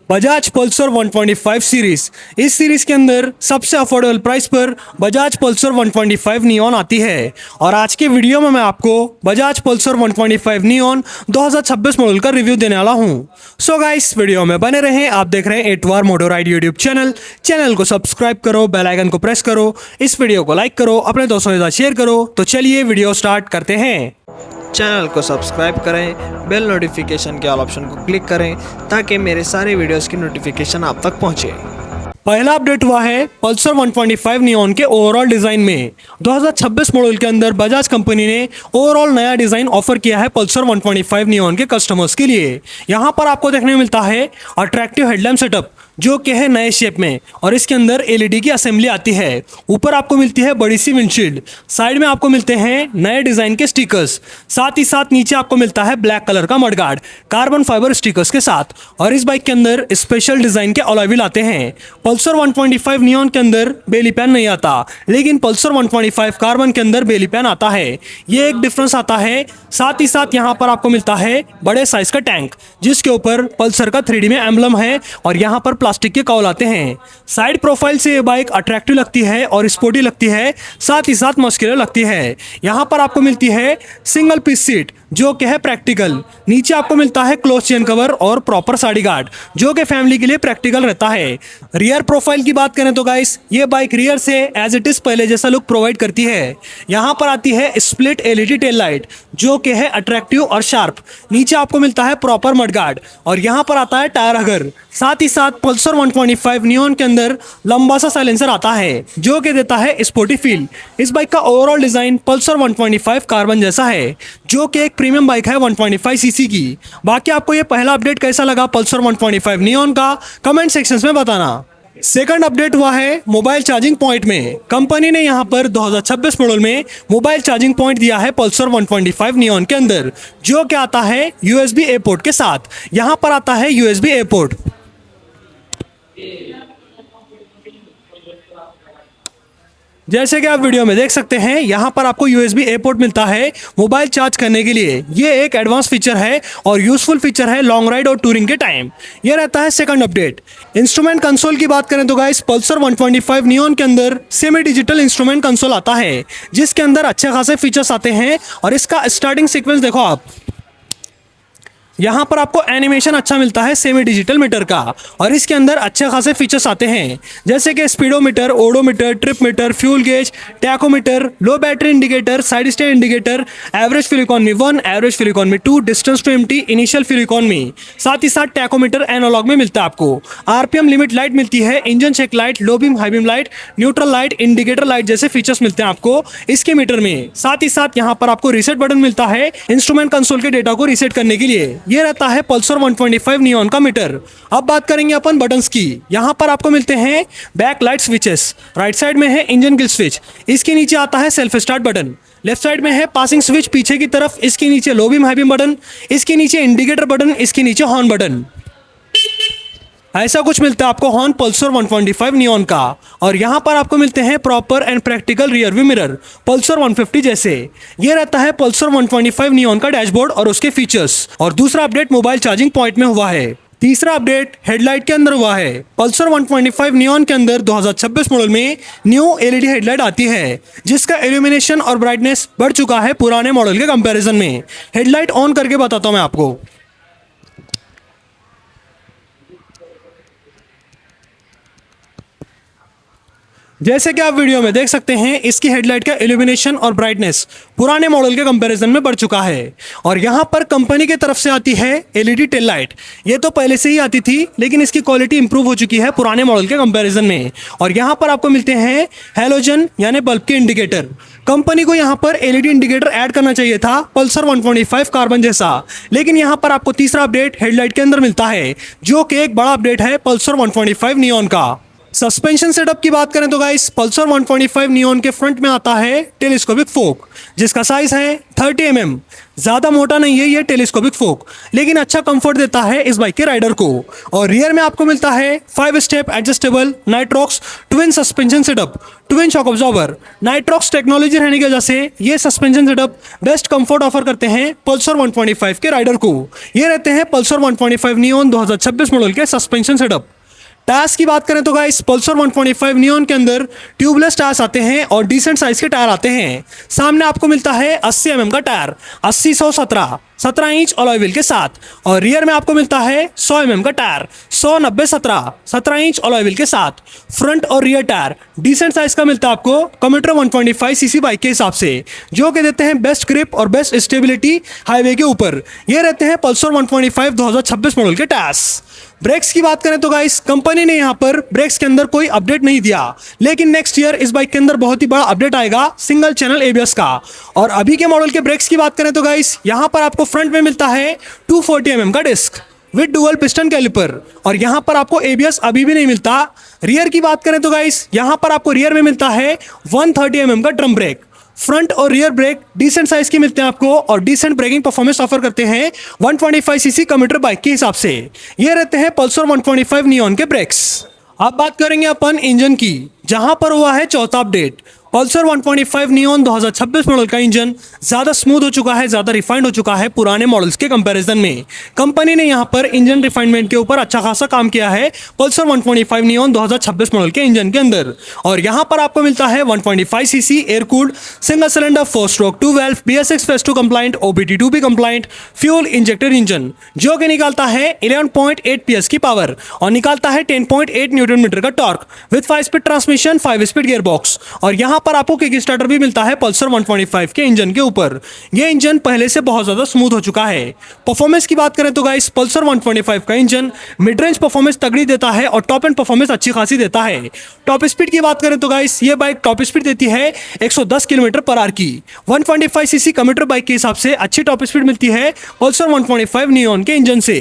Bajaj Pulsar 125 series. इस series के अंदर सबसे अफोर्डेबल प्राइस पर बजाज पल्सर 125 नियॉन आती है। और आज के वीडियो में मैं आपको बजाज पल्सर 125 नियॉन 2026 मॉडल का रिव्यू देने वाला हूं। सो गाइस, वीडियो में बने रहें। आप देख रहे हैं एटवार मोटो राइड यूट्यूब चैनल को सब्सक्राइब करो, बेल आइकन को प्रेस करो, इस वीडियो को लाइक करो, अपने दोस्तों के साथ शेयर करो। तो चलिए वीडियो स्टार्ट करते हैं। चैनल को सब्सक्राइब करें, बेल नोटिफिकेशन के ऑल ऑप्शन को क्लिक करें ताकि मेरे सारे वीडियोस की नोटिफिकेशन आप तक पहुंचे। पहला अपडेट हुआ है पल्सर 125 नियॉन के ओवरऑल डिजाइन में। 2026 मॉडल के अंदर बजाज कंपनी ने ओवरऑल नया डिजाइन ऑफर किया है पल्सर 125 नियॉन के कस्टमर्स के लिए। यहां पर आपको देखने को मिलता है अट्रैक्टिव हेडलैम्प सेटअप जो कि है नए शेप में, और इसके अंदर एलईडी की असेंबली आती है। ऊपर आपको मिलती है बड़ी सी विंडशील्ड, साइड में आपको मिलते हैं नए डिजाइन के स्टिकर्स, साथ ही साथ नीचे आपको मिलता है ब्लैक कलर का मडगार्ड कार्बन फाइबर स्टिकर्स के साथ। और इस बाइक के अंदर स्पेशल डिजाइन के अलॉय व्हील आते हैं। पल्सर 125 नियॉन के अंदर बेली पैन नहीं आता, लेकिन पल्सर 125 कार्बन के अंदर बेली पैन आता है। ये एक डिफरेंस आता है। साथ ही साथ यहाँ पर आपको मिलता है बड़े साइज का टैंक जिसके ऊपर पल्सर का 3D में एम्बलम है, और यहाँ पर प्लास्टिक के कॉल आते हैं। साइड प्रोफाइल से ये बाइक अट्रैक्टिव लगती है और स्पोर्टी लगती है, साथ ही साथ मस्कुलर लगती है। यहाँ पर आपको मिलती है सिंगल पीस सीट जो कि है प्रैक्टिकल। नीचे आपको मिलता है क्लोज चेन कवर और प्रॉपर साइड गार्ड जो कि फैमिली के लिए प्रैक्टिकल रहता है। रियर प्रोफाइल की बात करें तो गाइस, ये बाइक रियर से एज इट इज पहले जैसा लुक प्रोवाइड करती है। यहाँ पर आती है स्प्लिट एलईडी टेल लाइट जो कि है अट्रैक्टिव और शार्प। नीचे आपको मिलता है प्रॉपर मडगार्ड, और यहाँ पर आता है टायर हगर। साथ ही साथ पल्सर 125 नियॉन के अंदर लंबा सा साइलेंसर आता है जो कि देता है स्पोर्टी फील। इस बाइक का ओवरऑल डिजाइन पल्सर 125 कार्बन जैसा है जो कि एक प्रीमियम बाइक है 125 सीसी की। बाकी आपको ये पहला अपडेट कैसा लगा पल्सर 125 नियॉन का, कमेंट सेक्शंस में बताना। सेकंड अपडेट हुआ है मोबाइल चार्जिंग पॉइंट में। कंपनी ने यहां पर 2026 मॉडल में मोबाइल चार्जिंग पॉइंट दिया है पल्सर 125 नियॉन के अंदर, जो कि आता है यूएसबी ए पोर्ट के साथ। यहां पर आता है यूएसबी ए पोर्ट। जैसे कि आप वीडियो में देख सकते हैं, यहाँ पर आपको USB ए पोर्ट मिलता है मोबाइल चार्ज करने के लिए। ये एक एडवांस फीचर है और यूजफुल फीचर है लॉन्ग राइड और टूरिंग के टाइम। ये रहता है सेकंड अपडेट। इंस्ट्रूमेंट कंसोल की बात करें तो गाइस, पल्सर 125 नियॉन के अंदर सेमी डिजिटल इंस्ट्रूमेंट कंसोल आता है जिसके अंदर अच्छे खासे फीचर्स आते हैं। और इसका स्टार्टिंग सीक्वेंस देखो आप, यहाँ पर आपको एनिमेशन अच्छा मिलता है सेमी डिजिटल मीटर का, और इसके अंदर अच्छे खासे फीचर्स आते हैं जैसे कि speedometer, odometer, trip meter, fuel gauge, tachometer, low battery indicator, side stand indicator, average fuel economy 1, average fuel economy 2, distance to empty, initial fuel economy. साथ ही साथ टैकोमीटर एनालॉग में मिलता है आपको। आरपीएम लिमिट लाइट मिलती है, engine check light, low beam high beam light, neutral light, indicator light जैसे फीचर्स मिलते हैं आपको इसके मीटर में। साथ ही साथ यहाँ पर आपको रीसेट बटन मिलता है इंस्ट्रूमेंट कंसोल के डेटा को रीसेट करने के लिए। ये रहता है पल्सर 125 नियॉन का मीटर। अब बात करेंगे अपन बटन्स की। यहां पर आपको मिलते हैं back light switches. Right side में है इंजन किल स्विच, इसके नीचे आता है self start button. Left side में है पासिंग स्विच पीछे की तरफ, इसके नीचे लो बीम हाई बीम बटन, इसके नीचे इंडिकेटर बटन, इसके नीचे हॉर्न बटन। ऐसा कुछ मिलता है आपको हॉर्न पल्सर 125 नियॉन का। और यहां पर आपको मिलते हैं proper and practical rear view mirror Pulsar 150 जैसे। ये रहता है पल्सर 125 नियॉन का डैशबोर्ड और उसके फीचर्स। और दूसरा अपडेट मोबाइल चार्जिंग पॉइंट में हुआ है। तीसरा अपडेट हेडलाइट के अंदर हुआ है। पल्सर 125 नियॉन के अंदर 2026 मॉडल में न्यू एलईडी हेडलाइट आती है जिसका इल्यूमिनेशन और ब्राइटनेस बढ़ चुका है पुराने मॉडल के कंपैरिजन में। हेडलाइट ऑन करके बताता हूं मैं आपको। जैसे कि आप वीडियो में देख सकते हैं, इसकी हेडलाइट का इल्यूमिनेशन और ब्राइटनेस पुराने मॉडल के कंपैरिजन में बढ़ चुका है। और यहाँ पर कंपनी की तरफ से आती है एलईडी टेल लाइट। ये तो पहले से ही आती थी, लेकिन इसकी क्वालिटी इंप्रूव हो चुकी है पुराने मॉडल के कंपैरिजन में। और यहाँ पर आपको मिलते हैं हैलोजन यानी बल्ब के इंडिकेटर। कंपनी को यहाँ पर एलईडी इंडिकेटर ऐड करना चाहिए था पल्सर 125 कार्बन जैसा, लेकिन यहाँ पर आपको तीसरा अपडेट हेडलाइट के अंदर मिलता है जो कि एक बड़ा अपडेट है पल्सर 125 नियॉन का। सस्पेंशन सेटअप की बात करें तो गाइस पल्सर 125 नियॉन के फ्रंट में आता है टेलीस्कोपिक फोक, जिसका साइज है 30 mm। ज़्यादा मोटा नहीं है ये टेलीस्कोपिक फोक, लेकिन अच्छा कंफर्ट देता है इस बाइक के राइडर को। और रियर में आपको मिलता है 5 step adjustable Nitrox twin suspension setup, twin shock absorber. Nitrox technology रहने की वजह से ये suspension setup best comfort offer करते हैं पल्सर 125 के राइडर को। ये रहते हैं पल्सर 125 नियॉन 2026 मॉडल के सस्पेंशन सेटअप। टायर्स की बात करें तो गाइस पल्सर 125 नियॉन के अंदर ट्यूबलेस टायर्स आते हैं और डिसेंट साइज के टायर आते हैं। सामने आपको मिलता है 80 mm का टायर 17 इंच अलॉय व्हील के साथ, और रियर में आपको मिलता है 100 mm का टायर 17 इंच अलॉय व्हील के साथ। फ्रंट और रियर टायर डिसेंट साइज का मिलता है आपको कम्यूटर 125 सीसी बाइक के हिसाब से, जो कि देते हैं बेस्ट ग्रिप और बेस्ट स्टेबिलिटी हाईवे के ऊपर। ये रहते हैं पल्सर 125 2026 मॉडल के टायर्स। ब्रेक्स की बात करें तो गाइस कंपनी ने यहाँ पर ब्रेक्स के अंदर कोई अपडेट नहीं दिया, लेकिन नेक्स्ट ईयर इस बाइक के अंदर बहुत ही बड़ा अपडेट आएगा सिंगल चैनल ABS का। और अभी के मॉडल के ब्रेक्स की बात करें तो गाइस यहाँ पर आपको फ्रंट में मिलता है 240 mm का disc with dual piston caliper, और यहाँ पर आपको ABS अभी भी नहीं मिलता। रियर की बात करें तो गाइस यहाँ पर आपको रियर में मिलता है 130 mm का ड्रम ब्रेक। फ्रंट और रियर ब्रेक डिसेंट साइज के मिलते हैं आपको और डिसेंट ब्रेकिंग परफॉर्मेंस ऑफर करते हैं 125 सीसी कम्यूटर बाइक के हिसाब से। ये रहते हैं पल्सर 125 नियॉन के ब्रेक्स। अब बात करेंगे अपन इंजन की, जहां पर हुआ है चौथा अपडेट। पल्सर 125 नियॉन 2026 मॉडल का इंजन ज़्यादा स्मूथ हो चुका है, ज़्यादा रिफाइंड हो चुका है पुराने मॉडल्स के कंपैरिजन में। कंपनी ने यहाँ पर इंजन रिफाइनमेंट के ऊपर अच्छा खासा काम किया है पल्सर 125 नियॉन 2026 मॉडल के इंजन के अंदर। और यहाँ पर आपको मिलता है 125 cc air cooled single cylinder 4 stroke 2 valve BS6 phase 2 compliant OBD2B compliant fuel injected engine, जो कि निकालता है 11.8 PS की पावर और निकालता है 10.8 न्यूटन मीटर का torque with 5 speed transmission 5 speed gear box. और यहाँ पर आपको किक स्टार्टर भी मिलता है पल्सर 125 के इंजन के ऊपर। ये इंजन पहले से बहुत ज्यादा स्मूथ हो चुका है। परफॉर्मेंस की बात करें तो गाइस पल्सर 125 का इंजन मिड रेंज परफॉर्मेंस तगड़ी देता है और टॉप एंड परफॉर्मेंस अच्छी खासी देता है। टॉप स्पीड की बात करें तो गाइस ये बाइक टॉप स्पीड देती है 110 km/h की। 125 सीसी कम्यूटर बाइक के हिसाब से अच्छी टॉप स्पीड मिलती है पल्सर 125 नियॉन के इंजन से।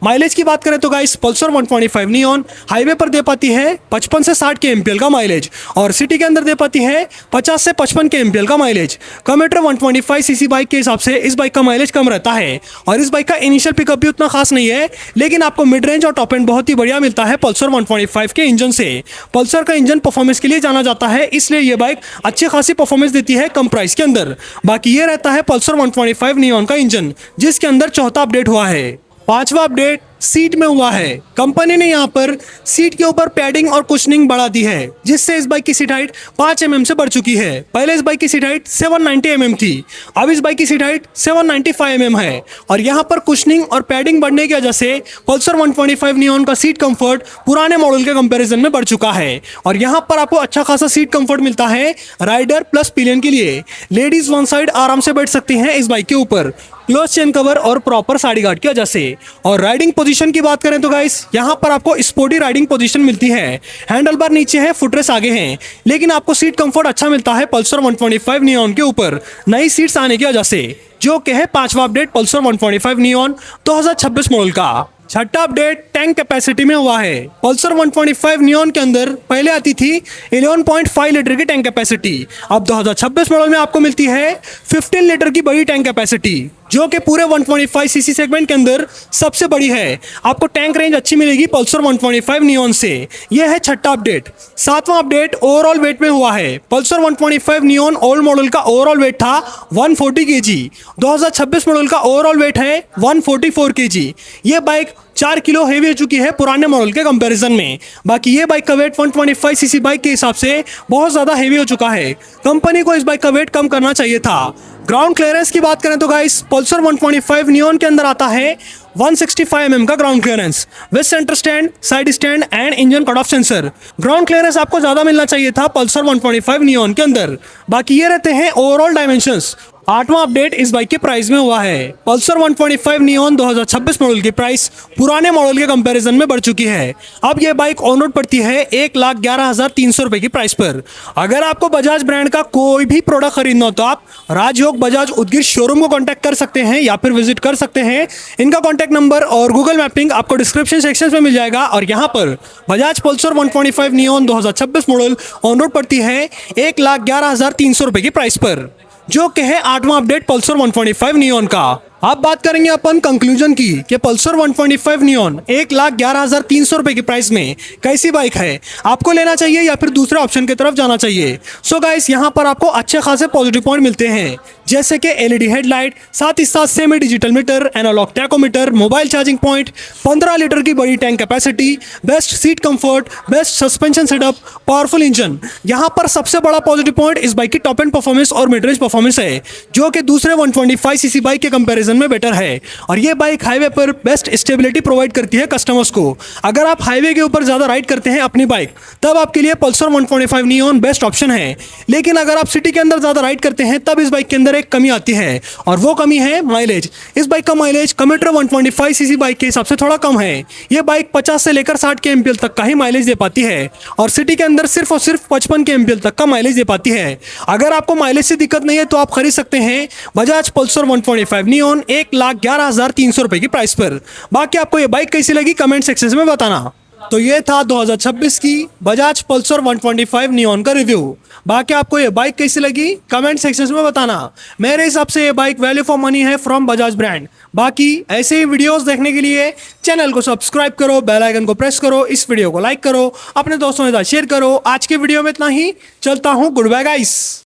माइलेज की बात करें तो गाइस पल्सर 125 नियॉन हाईवे पर दे पाती है 55 से 60 kmpl का माइलेज और सिटी के अंदर दे पाती है 50 से 55 kmpl का माइलेज। कम्यूटर 125 सीसी बाइक के हिसाब से इस बाइक का माइलेज कम रहता है और इस बाइक का इनिशियल पिकअप भी उतना खास नहीं है, लेकिन आपको मिड रेंज और टॉप एंड बहुत ही बढ़िया मिलता है पल्सर 125 के इंजन से। पल्सर का इंजन परफॉर्मेंस के लिए जाना जाता है, इसलिए ये बाइक अच्छी खासी परफॉर्मेंस देती है कम प्राइस के अंदर। बाकी ये रहता है पल्सर 125 नियॉन का इंजन, जिसके अंदर चौथा अपडेट हुआ है। पांचवा अपडेट सीट में हुआ है। कंपनी ने यहाँ पर सीट के ऊपर पैडिंग और कुशनिंग बढ़ा दी है, जिससे इस बाइक की सीट हाइट 5 mm से बढ़ चुकी है। पहले इस बाइक की सीट हाइट 790 mm थी, अब इस बाइक की सीट हाइट 795 mm है। और यहाँ पर कुशनिंग और पैडिंग बढ़ने की वजह से पल्सर 125 नियॉन का सीट कंफर्ट पुराने मॉडल के कंपैरिजन में बढ़ चुका है और यहाँ पर आपको अच्छा खासा सीट कंफर्ट मिलता है राइडर प्लस पिलियन के लिए। लेडीज वन साइड आराम से बैठ सकती हैं इस बाइक के ऊपर क्लोज चेन कवर और प्रॉपर साइड गार्ड की वजह से। और राइडिंग पोजीशन की बात करें तो गाइस यहाँ पर आपको स्पोर्टी राइडिंग पोजीशन मिलती है। हैंडल बार नीचे है, फुटरेस्ट आगे हैं, लेकिन आपको सीट कंफर्ट अच्छा मिलता है पल्सर 125 नियॉन के ऊपर नई सीट्स आने की वजह से, जो कि है पांचवा अपडेट पल्सर 125 नियॉन 2026 मॉडल का। छठा अपडेट टैंक कैपेसिटी में हुआ है। पल्सर 125 नियॉन के अंदर पहले आती थी 11.5 लीटर की टैंक कैपेसिटी, अब 2026 मॉडल में आपको मिलती है 15 लीटर की बड़ी टैंक कैपेसिटी, जो कि पूरे 125 सीसी सेगमेंट के अंदर सबसे बड़ी है। आपको टैंक रेंज अच्छी मिलेगी पल्सर 125 नियॉन से। यह है छठा अपडेट। सातवां अपडेट ओवरऑल वेट में हुआ है। पल्सर 125 नियॉन ओल्ड मॉडल का ओवरऑल वेट था 140 kg, 2026 मॉडल का ओवरऑल वेट है 144 kg। यह बाइक 4 किलो हेवी हो चुकी है पुराने मॉडल के कंपैरिजन में। बाकी ये बाइक का वेट 125 सीसी बाइक के हिसाब से बहुत ज़्यादा हेवी हो चुका है। कंपनी को इस बाइक का वेट कम करना चाहिए था। ग्राउंड क्लियरेंस की बात करें तो गाइस पल्सर 125 नियॉन के अंदर आता है 165 mm का ground clearance with centre stand, side stand and engine cut off sensor. Ground clearance आपको ज़्यादा मिलना चाहिए था पल्सर 125 नियॉन के अंदर। बाकी ये रहते हैं ओवरऑल डायमेंशंस। आठवां अपडेट इस बाइक के प्राइस में हुआ है। पल्सर 125 नियॉन 2026 मॉडल की प्राइस पुराने मॉडल के कंपैरिजन में बढ़ चुकी है। अब यह बाइक ऑन रोड पड़ती है 1,11,300 रुपए की प्राइस पर। अगर आपको बजाज ब्रांड का कोई भी प्रोडक्ट खरीदना हो तो आप राजयोग बजाज उदगीर शोरूम को कॉन्टैक्ट कर सकते हैं या फिर विजिट कर सकते हैं। इनका कॉन्टैक्ट नंबर और गूगल मैपिंग आपको डिस्क्रिप्शन सेक्शन में मिल जाएगा। और यहाँ पर Bajaj Pulsar 125 neon 2026 model on road पड़ती है 1,11,300 रुपए की प्राइस पर, जो कि है आठवां अपडेट पल्सर 125 नियॉन का। अब बात करेंगे अपन कंक्लूजन की कि पल्सर 125 नियॉन 1,11,300 रुपए की प्राइस में कैसी बाइक है, आपको लेना चाहिए या फिर दूसरे ऑप्शन की तरफ जाना चाहिए। सो गाइस, यहाँ पर आपको अच्छे खासे पॉजिटिव पॉइंट मिलते हैं, जैसे कि एलईडी हेडलाइट, साथ ही साथ semi digital meter, analogue tachometer, mobile charging point, 15 litre की बड़ी tank capacity, best seat comfort, best suspension setup, powerful engine. यहाँ पर सबसे बड़ा पॉजिटिव पॉइंट इस बाइक की टॉप एंड परफॉर्मेंस और मिड रेंज परफॉर्मेंस है, जो कि दूसरे 125 सीसी बाइक के कंपैरिजन में बेटर है। और ये बाइक हाईवे पर बेस्ट स्टेबिलिटी प्रोवाइड करती है कस्टमर्स को। अगर आप हाईवे के ऊपर ज़्यादा राइड करते हैं अपनी बाइक, तब आपके लिए पल्सर 125 नियॉन बेस्ट ऑप्शन है। लेकिन अगर आप सिटी के अंदर ज़्यादा राइड करते हैं, तब इस बाइक के अंदर एक कमी आती है, और वो कमी है माइलेज। इस बाइक का माइलेज कम्यूटर 125 सीसी बाइक के हिसाब से थोड़ा कम है। ये बाइक 50 से लेकर 60 के एमपीएल तक का ही माइलेज दे पाती है, और सिटी के अंदर सिर्फ और सिर्फ 55 के एमपीएल तक का माइलेज दे पाती है। अगर आपको माइलेज से दिक्कत नहीं है तो आप खरीद सकते हैं बजाज पल्सर 125 नियॉन 1,11,300 रुपए की प्राइस पर। बाकी आपको ये बाइक कैसी लगी कमेंट सेक्शन में बताना। तो ये था 2026 की बजाज पल्सर 125 नियॉन का रिव्यू। बाकी आपको ये बाइक कैसी लगी कमेंट सेक्शन में बताना। मेरे हिसाब से ये बाइक वैल्यू फॉर मनी है फ्रॉम बजाज ब्रांड। बाकी ऐसे ही वीडियोस देखने के लिए चैनल को सब्सक्राइब करो, बेल आइकन को प्रेस करो, इस वीडियो को लाइक करो, अपने दोस्तों के साथ शेयर करो। आज के वीडियो में इतना ही, चलता हूँ, गुड बाय गाइस।